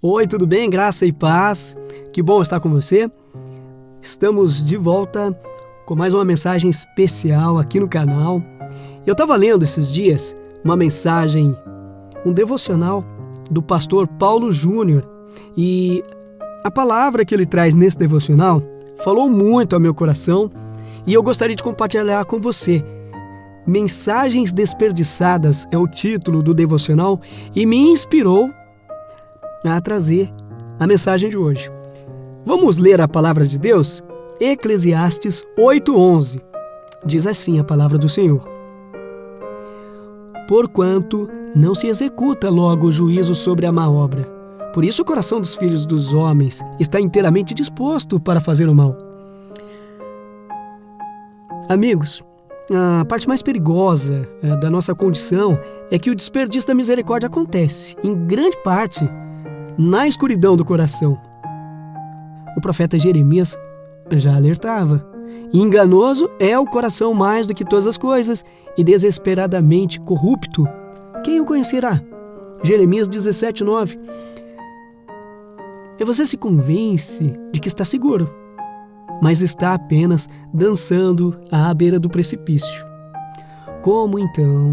Oi, tudo bem? Graça e paz. Que bom estar com você. Estamos de volta com mais uma mensagem especial aqui no canal. Eu estava lendo esses dias uma mensagem, um devocional do pastor Paulo Júnior, e a palavra que ele traz nesse devocional falou muito ao meu coração e eu gostaria de compartilhar com você. Mensagens Desperdiçadas é o título do devocional e me inspirou a trazer a mensagem de hoje. Vamos ler a palavra de Deus? Eclesiastes 8:11. Diz assim a palavra do Senhor: Porquanto não se executa logo o juízo sobre a má obra, por isso o coração dos filhos dos homens está inteiramente disposto para fazer o mal. Amigos, a parte mais perigosa da nossa condição é que o desperdício da misericórdia acontece, em grande parte, na escuridão do coração. O profeta Jeremias já alertava: enganoso é o coração mais do que todas as coisas e desesperadamente corrupto. Quem o conhecerá? Jeremias 17:9. E você se convence de que está seguro, mas está apenas dançando à beira do precipício. Como então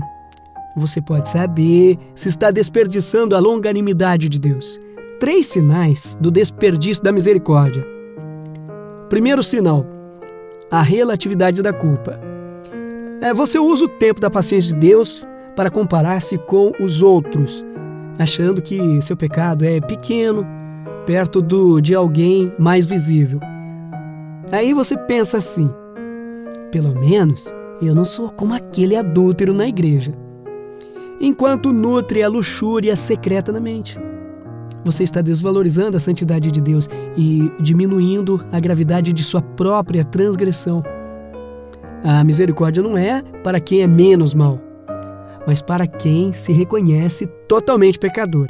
você pode saber se está desperdiçando a longanimidade de Deus? 3 sinais do desperdício da misericórdia. Primeiro sinal: a relatividade da culpa. Você usa o tempo da paciência de Deus para comparar-se com os outros, achando que seu pecado é pequeno, perto de alguém mais visível. Aí você pensa assim: pelo menos eu não sou como aquele adúltero na igreja. Enquanto nutre a luxúria secreta na mente, você está desvalorizando a santidade de Deus e diminuindo a gravidade de sua própria transgressão. A misericórdia não é para quem é menos mau, mas para quem se reconhece totalmente pecador.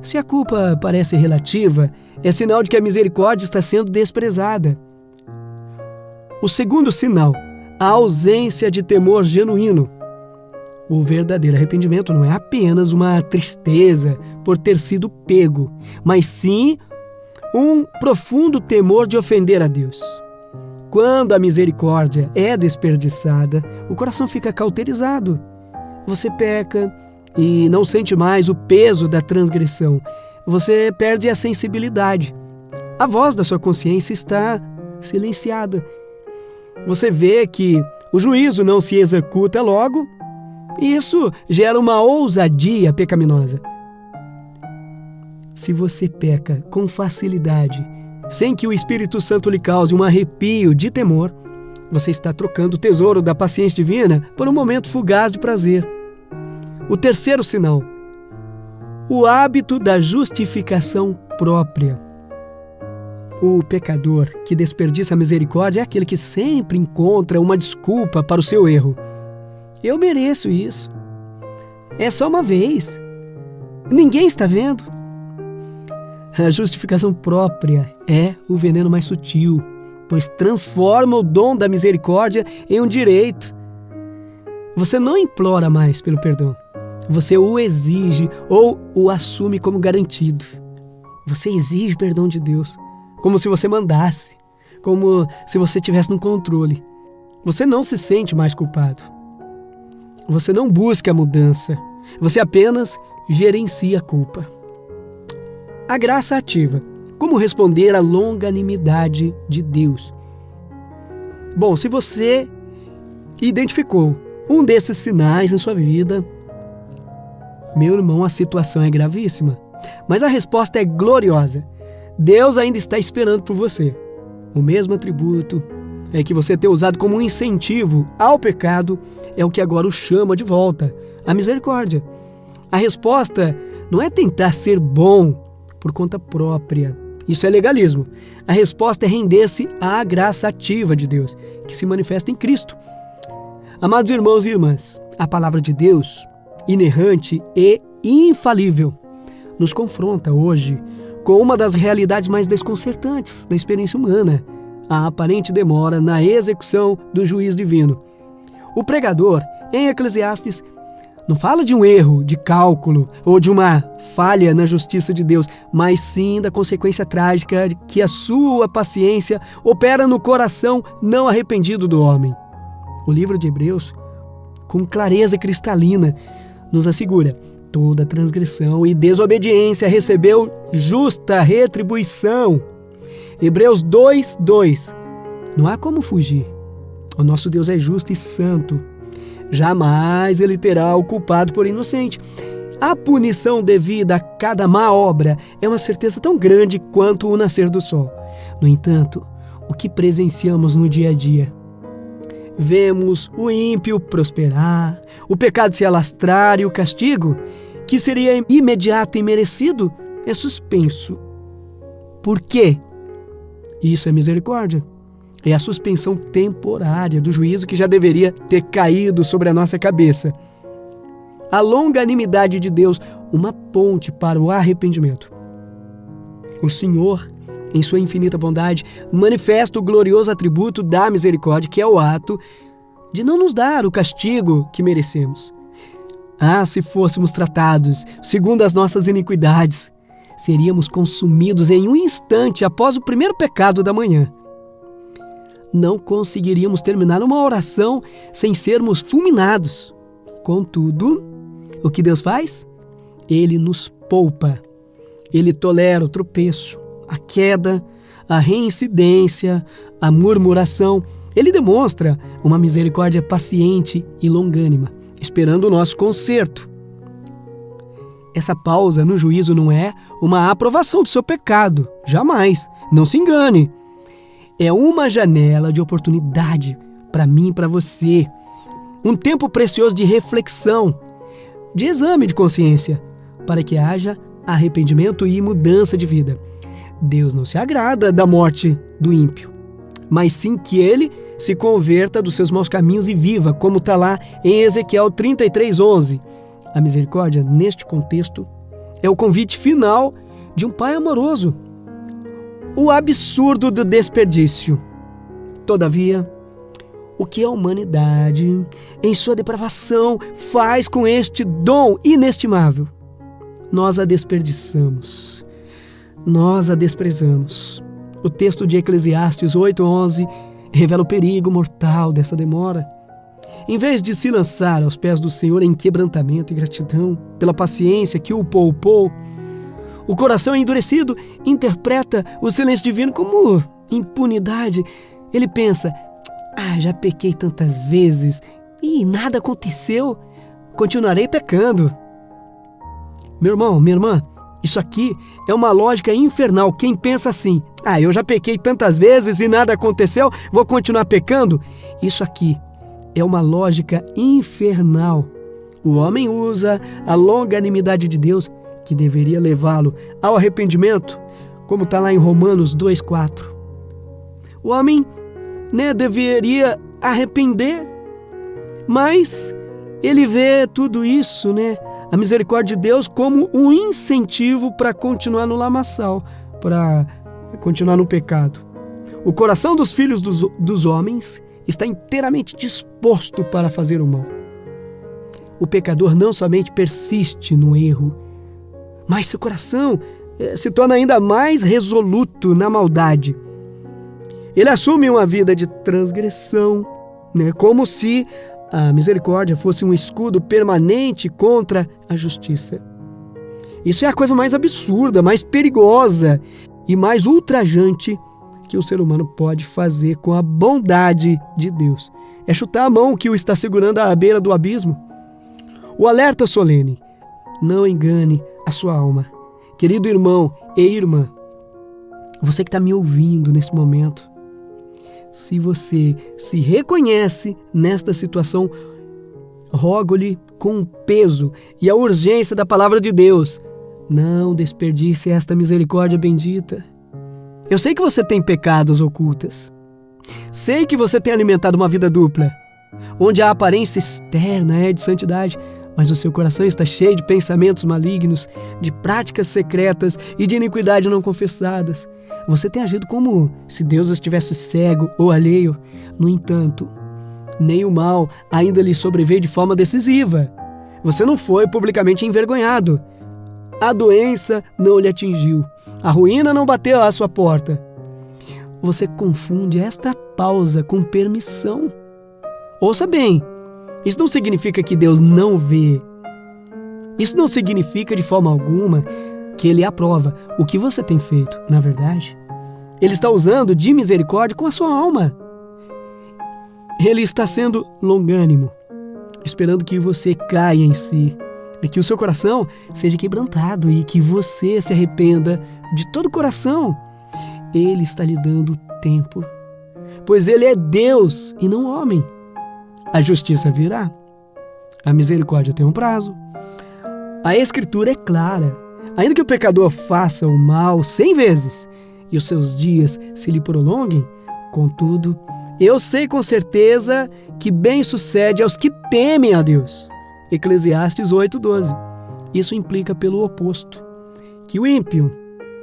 Se a culpa parece relativa, é sinal de que a misericórdia está sendo desprezada. O segundo sinal: a ausência de temor genuíno. O verdadeiro arrependimento não é apenas uma tristeza por ter sido pego, mas sim um profundo temor de ofender a Deus. Quando a misericórdia é desperdiçada, o coração fica cauterizado. Você peca e não sente mais o peso da transgressão. Você perde a sensibilidade. A voz da sua consciência está silenciada. Você vê que o juízo não se executa logo, e isso gera uma ousadia pecaminosa. Se você peca com facilidade, sem que o Espírito Santo lhe cause um arrepio de temor, você está trocando o tesouro da paciência divina por um momento fugaz de prazer. O terceiro sinal: o hábito da justificação própria. O pecador que desperdiça a misericórdia é aquele que sempre encontra uma desculpa para o seu erro. Eu mereço isso. É só uma vez. Ninguém está vendo. A justificação própria é o veneno mais sutil, pois transforma o dom da misericórdia em um direito. Você não implora mais pelo perdão. Você o exige ou o assume como garantido. Você exige perdão de Deus, como se você mandasse, como se você tivesse no controle. Você não se sente mais culpado. Você não busca a mudança. Você apenas gerencia a culpa. A graça ativa. Como responder à longanimidade de Deus? Bom, se você identificou um desses sinais em sua vida, meu irmão, a situação é gravíssima. Mas a resposta é gloriosa. Deus ainda está esperando por você. O mesmo atributo que você tem usado como um incentivo ao pecado é o que agora o chama de volta: a misericórdia. A resposta não é tentar ser bom por conta própria. Isso é legalismo. A resposta é render-se à graça ativa de Deus, que se manifesta em Cristo. Amados irmãos e irmãs, a palavra de Deus, inerrante e infalível, nos confronta hoje com uma das realidades mais desconcertantes da experiência humana: a aparente demora na execução do juízo divino. O pregador, em Eclesiastes, Não fala de um erro de cálculo ou de uma falha na justiça de Deus, mas sim da consequência trágica que a sua paciência opera no coração não arrependido do homem. O livro de Hebreus, com clareza cristalina, nos assegura: toda transgressão e desobediência recebeu justa retribuição. Hebreus 2:2. Não há como fugir. O nosso Deus é justo e santo. Jamais ele terá o culpado por inocente. A punição devida a cada má obra é uma certeza tão grande quanto o nascer do sol. No entanto, o que presenciamos no dia a dia? Vemos o ímpio prosperar, o pecado se alastrar e o castigo, que seria imediato e merecido, é suspenso. Por quê? Isso é misericórdia. É a suspensão temporária do juízo que já deveria ter caído sobre a nossa cabeça. A longanimidade de Deus, uma ponte para o arrependimento. O Senhor, em sua infinita bondade, manifesta o glorioso atributo da misericórdia, que é o ato de não nos dar o castigo que merecemos. Se fôssemos tratados segundo as nossas iniquidades, seríamos consumidos em um instante após o primeiro pecado da manhã. Não conseguiríamos terminar uma oração sem sermos fulminados. Contudo, o que Deus faz? Ele nos poupa. Ele tolera o tropeço, a queda, a reincidência, a murmuração. Ele demonstra uma misericórdia paciente e longânima, esperando o nosso conserto. Essa pausa no juízo não é uma aprovação do seu pecado. Jamais. Não se engane. É uma janela de oportunidade para mim e para você. Um tempo precioso de reflexão, de exame de consciência, para que haja arrependimento e mudança de vida. Deus não se agrada da morte do ímpio, mas sim que ele se converta dos seus maus caminhos e viva, como está lá em Ezequiel 33:11. A misericórdia, neste contexto, é o convite final de um pai amoroso. O absurdo do desperdício. Todavia, o que a humanidade, em sua depravação, faz com este dom inestimável? Nós a desperdiçamos. Nós a desprezamos. O texto de Eclesiastes 8:11 revela o perigo mortal dessa demora. Em vez de se lançar aos pés do Senhor em quebrantamento e gratidão pela paciência que o poupou, o coração endurecido interpreta o silêncio divino como impunidade. Ele pensa: já pequei tantas vezes e nada aconteceu, continuarei pecando. Meu irmão, minha irmã, isso aqui é uma lógica infernal. Quem pensa assim: eu já pequei tantas vezes e nada aconteceu, vou continuar pecando. Isso aqui é uma lógica infernal. O homem usa a longanimidade de Deus, que deveria levá-lo ao arrependimento, como está lá em Romanos 2:4. O homem deveria arrepender, mas ele vê tudo isso, a misericórdia de Deus, como um incentivo para continuar no lamaçal, para continuar no pecado. O coração dos filhos dos homens está inteiramente disposto para fazer o mal. O pecador não somente persiste no erro, mas seu coração se torna ainda mais resoluto na maldade. Ele assume uma vida de transgressão, como se a misericórdia fosse um escudo permanente contra a justiça. Isso é a coisa mais absurda, mais perigosa e mais ultrajante que o ser humano pode fazer com a bondade de Deus. É chutar a mão que o está segurando à beira do abismo. O alerta solene: não engane a sua alma. Querido irmão e irmã, você que está me ouvindo nesse momento, se você se reconhece nesta situação, rogo-lhe com o peso e a urgência da palavra de Deus: não desperdice esta misericórdia bendita. Eu sei que você tem pecados ocultas. Sei que você tem alimentado uma vida dupla, onde a aparência externa é de santidade, mas o seu coração está cheio de pensamentos malignos, de práticas secretas e de iniquidade não confessadas. Você tem agido como se Deus estivesse cego ou alheio. No entanto, nem o mal ainda lhe sobreveio de forma decisiva. Você não foi publicamente envergonhado. A doença não lhe atingiu. A ruína não bateu à sua porta. Você confunde esta pausa com permissão. Ouça bem, isso não significa que Deus não vê. Isso não significa de forma alguma que Ele aprova o que você tem feito. Na verdade, Ele está usando de misericórdia com a sua alma. Ele está sendo longânimo, esperando que você caia em si, e que o seu coração seja quebrantado e que você se arrependa de todo o coração. Ele está lhe dando tempo, pois Ele é Deus e não homem. A justiça virá, a misericórdia tem um prazo. A Escritura é clara. Ainda que o pecador faça o mal 100 vezes e os seus dias se lhe prolonguem, contudo, eu sei com certeza que bem sucede aos que temem a Deus. Eclesiastes 8:12. Isso implica pelo oposto, que o ímpio,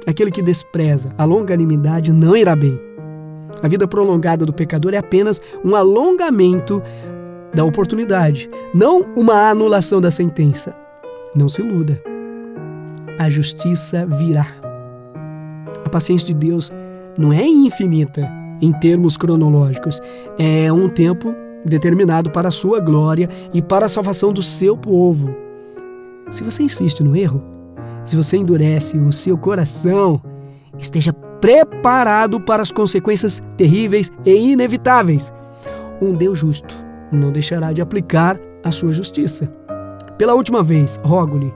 aquele que despreza a longanimidade, não irá bem. A vida prolongada do pecador é apenas um alongamento da oportunidade, não uma anulação da sentença. Não se iluda. A justiça virá. A paciência de Deus não é infinita em termos cronológicos. É um tempo determinado para a sua glória e para a salvação do seu povo. Se você insiste no erro, se você endurece o seu coração, esteja preparado para as consequências terríveis e inevitáveis. Um Deus justo não deixará de aplicar a sua justiça. Pela última vez, rogo-lhe,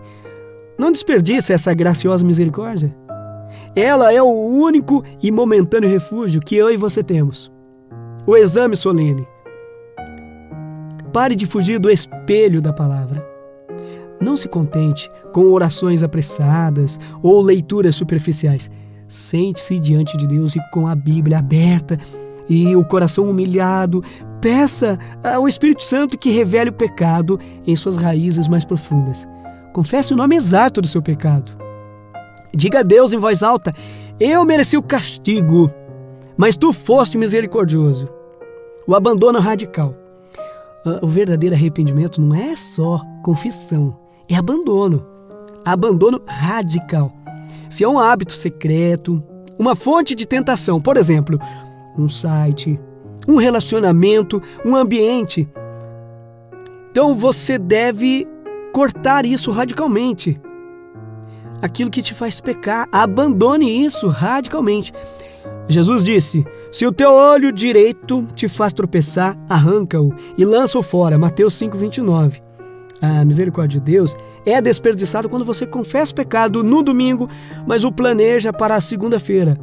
não desperdice essa graciosa misericórdia. Ela é o único e momentâneo refúgio que eu e você temos. O exame solene. Pare de fugir do espelho da palavra. Não se contente com orações apressadas ou leituras superficiais. Sente-se diante de Deus e com a Bíblia aberta e o coração humilhado, peça ao Espírito Santo que revele o pecado em suas raízes mais profundas. Confesse o nome exato do seu pecado. Diga a Deus em voz alta: eu mereci o castigo, mas tu foste misericordioso. O abandono radical. O verdadeiro arrependimento não é só confissão, é abandono. Abandono radical. Se é um hábito secreto, uma fonte de tentação, por exemplo, um site, um relacionamento, um ambiente, então você deve cortar isso radicalmente. Aquilo que te faz pecar, abandone isso radicalmente. Jesus disse: se o teu olho direito te faz tropeçar, arranca-o e lança-o fora. Mateus 5:29. A misericórdia de Deus é desperdiçada quando você confessa o pecado no domingo, mas o planeja para a segunda-feira.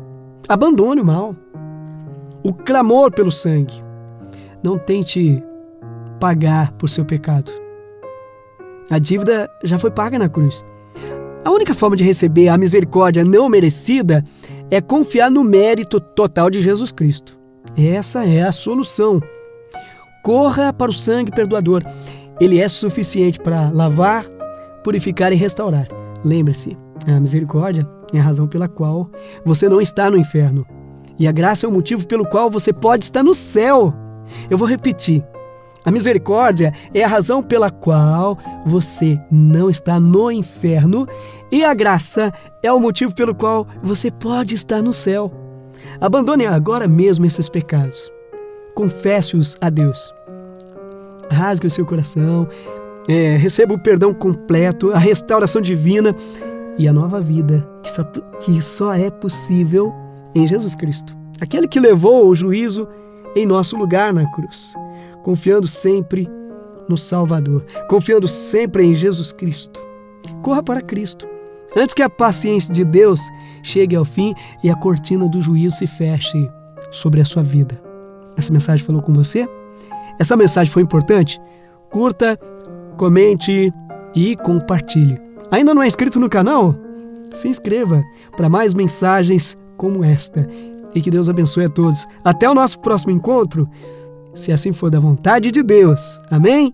Abandone o mal. O clamor pelo sangue. Não tente pagar por seu pecado. A dívida já foi paga na cruz. A única forma de receber a misericórdia não merecida é confiar no mérito total de Jesus Cristo. Essa é a solução. Corra para o sangue perdoador. Ele é suficiente para lavar, purificar e restaurar. Lembre-se, a misericórdia é a razão pela qual você não está no inferno. E a graça é o motivo pelo qual você pode estar no céu. Eu vou repetir. A misericórdia é a razão pela qual você não está no inferno e a graça é o motivo pelo qual você pode estar no céu. Abandone agora mesmo esses pecados. Confesse-os a Deus. Rasgue o seu coração, receba o perdão completo, a restauração divina e a nova vida que só é possível em Jesus Cristo. Aquele que levou o juízo em nosso lugar na cruz. Confiando sempre no Salvador, confiando sempre em Jesus Cristo. Corra para Cristo, antes que a paciência de Deus chegue ao fim e a cortina do juízo se feche sobre a sua vida. Essa mensagem falou com você? Essa mensagem foi importante? Curta, comente e compartilhe. Ainda não é inscrito no canal? Se inscreva para mais mensagens como esta. E que Deus abençoe a todos. Até o nosso próximo encontro, se assim for da vontade de Deus. Amém?